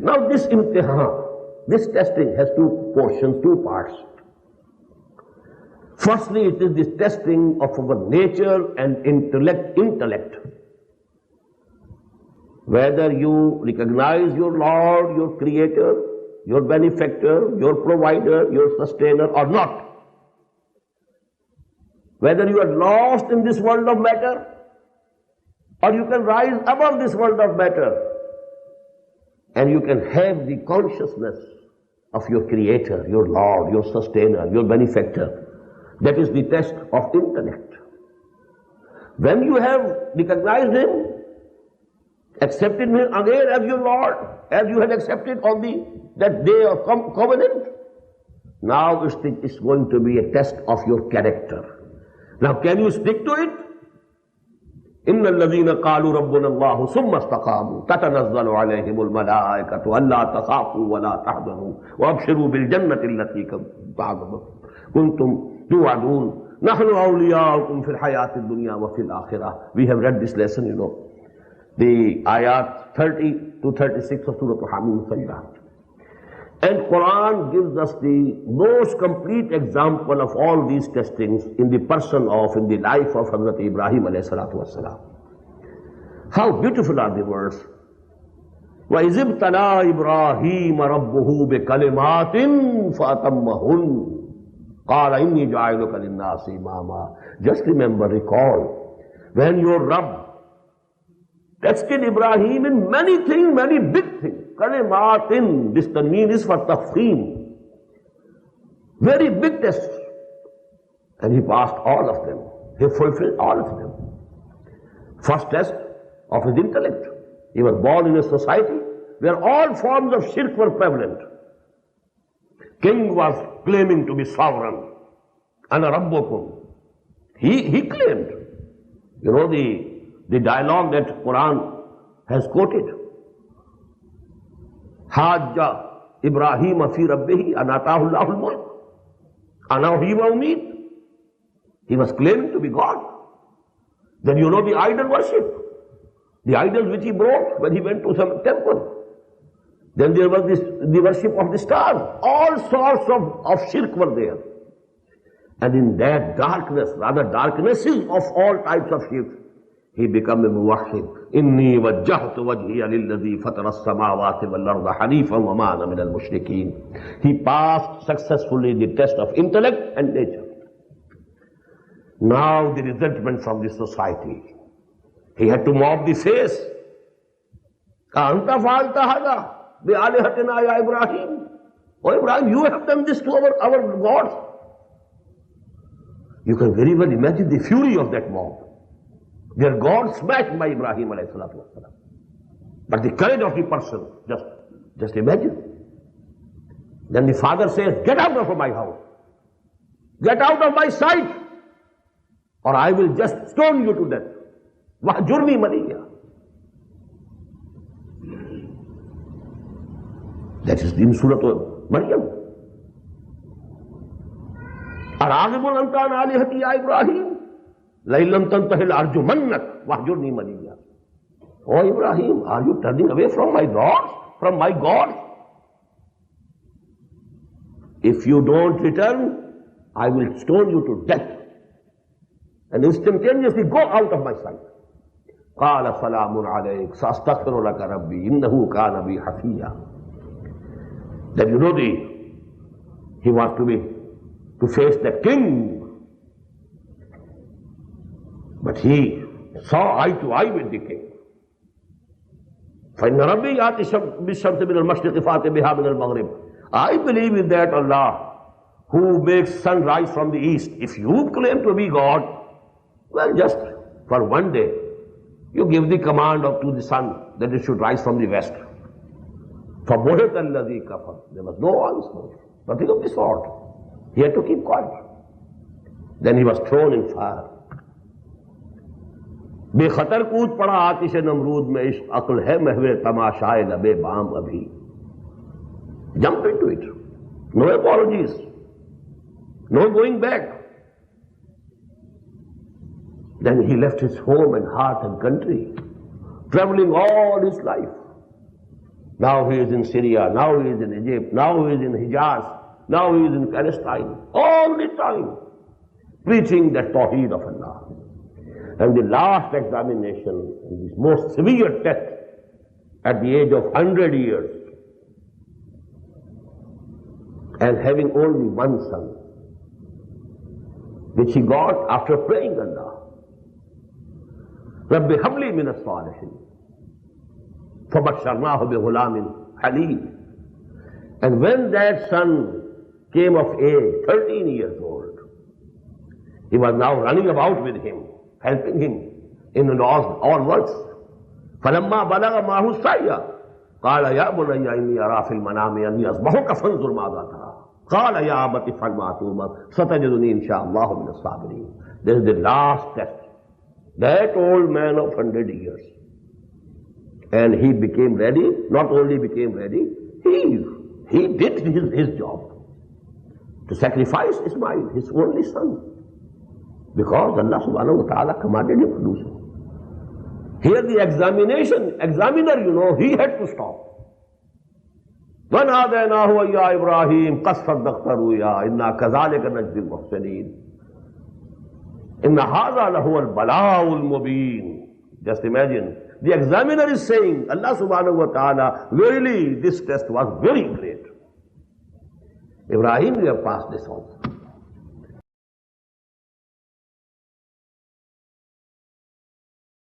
Now this imtihan, this testing has two portions, two parts. Firstly, it is this testing of our nature and intellect. Whether you recognize your Lord, your Creator, your benefactor, your provider, your sustainer or not. Whether you are lost in this world of matter or you can rise above this world of matter and you can have the consciousness of your Creator, your Lord, your sustainer, your benefactor. That is the test of intellect. When you have recognized Him, accepted Him again as your Lord, as you had accepted on that day of covenant, now it's going to be a test of your character. Now can you stick to it? إِنَّ الَّذِينَ قَالُوا رَبُّنَا اللَّهُ ثُمَّ اسْتَقَامُوا تَتَنَزَّلُ عَلَيْهِمُ الْمَلَائِكَةُ أَلَّا تَخَافُوا وَلَا تَحْزَنُوا وَأَبْشِرُوا بِالْجَنَّةِ الَّتِي كُنتُمْ توعدون نحن أولياؤكم في الحياة الدنيا وفي الآخرة. We have read this lesson, the ayat 30 to 36 of Surah Hamim Sajdah. And Quran gives us the most complete example of all these testings in the life of Hazrat Ibrahim alayhi salatu wassalam. How beautiful are the words. وَإِذِ ابْتَلَىٰ إِبْرَاهِيمَ رَبُّهُ بِكَلِمَاتٍ فَأَتَمَّهُنَّ قَالَ إِنِّي جَاعِلُكَ لِلنَّاسِ إِمَامًا. Just remember, recall, when your Rabb tested Ibrahim in many things, many big things. Kalimatin, this tanween is for tafheem. Very big tests. And he passed all of them. He fulfilled all of them. First test of his intellect. He was born in a society where all forms of shirk were prevalent. King was claiming to be sovereign. Ana Rabbukum. He claimed. The dialogue that Quran has quoted. Hajja Ibrahim fi Rabbihi an atahu Allahul mulk. Ana uhyi wa umeet. He was claiming to be God. Then the idol worship. The idols which he brought when he went to some temple. Then there was the worship of the stars. All sorts of shirk were there. And in that darkness, rather darknesses of all types of shirk, he became a muwahhid. Inni wajjahtu wajhiya lilladhi fatara as-samawati wal-arda hanifan wa ma ana min al-mushrikeen. He passed successfully the test of intellect and nature. Now the resentment from the society. He had to mop the face. Anta fa'alta hadha bi alihatina ya Ibrahim. Oh Ibrahim, you have done this to our gods. You can very well imagine the fury of that mob. Their God smashed by Ibrahim alayhi salatu wasalam. But the courage of the person, just imagine. Then the father says, get out of my house. Get out of my sight. Or I will just stone you to death. Wahjurni maliya. That is in Surah Maryam. Aragibun anta an alihati ya Ibrahim. لَإِلَّمْ تَنْتَهِ لَأَرْجُمَنَّكَ وَاهْجُرْنِي مَلِيًّا. Oh Ibrahim, are you turning away from my gods? From my God? If you don't return, I will stone you to death. And instantaneously go out of my sight. قَالَ سَلَامٌ عَلَيْكَ سَأَسْتَغْفِرُ لَكَ رَبِّي إِنَّهُ كَانَ بِي حَفِيًّا. Then he wants to face the king. But he saw eye to eye with the king. فَإِنَّ رَبِّي يَأْتِي بِالشَّمْسِ مِنَ الْمَشْرِقِ فَأْتِ بِهَا مِنَ الْمَغْرِبِ. I believe in that Allah who makes sun rise from the east. If you claim to be God, well, just for one day, you give the command to the sun that it should rise from the west. فَبُهِتَ الَّذِي كَفَرَ. There was no answer, nothing of the sort. He had to keep quiet. Then he was thrown in fire. بے خطر کود پڑا آتش نمرود میں عشق عقل ہے محو تماشائے لبے بام ابھی. Jump into it. No apologies. No going back. Then he left his home and heart and country, traveling all his life. Now he is in Syria, now he is in Egypt, now he is in Hijaz, now he is in Palestine, all the time preaching the Tawheed of Allah. And the last examination, this most severe test, at the age of 100 years, and having only one son, which he got after praying Allah. Rabbi habli min as-salihin. فَبَشَّرْنَاهُ بِغُلَامٍ حَلِيمٍ. And when that son came of age, 13 years old, he was now running about with him, helping him in all works. فَلَمَّا بَلَغَ مَعَهُ السَّعْيَ قَالَ يَا بُنَيَّ إِنِّي أَرَىٰ فِي الْمَنَامِ أَنِّي أَذْبَحُكَ فَانظُرْ مَاذَا تَرَىٰ قَالَ يَا أَبَتِ افْعَلْ مَا تُؤْمَرُ سَتَجِدُنِي إِنْ شَاءَ اللَّهُ مِنَ الصَّابِرِينَ. This is the last test. That old man of 100 years. And he became ready, not only became ready, he did his job. To sacrifice Ismail, his only son. Because Allah subhanahu wa ta'ala commanded him to do so. Here the examiner, he had to stop. وَنَادَيْنَاهُ يَا إِبْرَاهِيمُ قَدْ صَدَّقْتَ الرُّؤْيَا إِنَّا كَذَلِكَ نَجْزِي الْمُحْسِنِينَ إِنَّ هَذَا لَهُوَ الْبَلَاءُ الْمُبِينُ. Just imagine, the examiner is saying, Allah subhanahu wa ta'ala, verily this test was very great. Ibrahim, you have passed this also.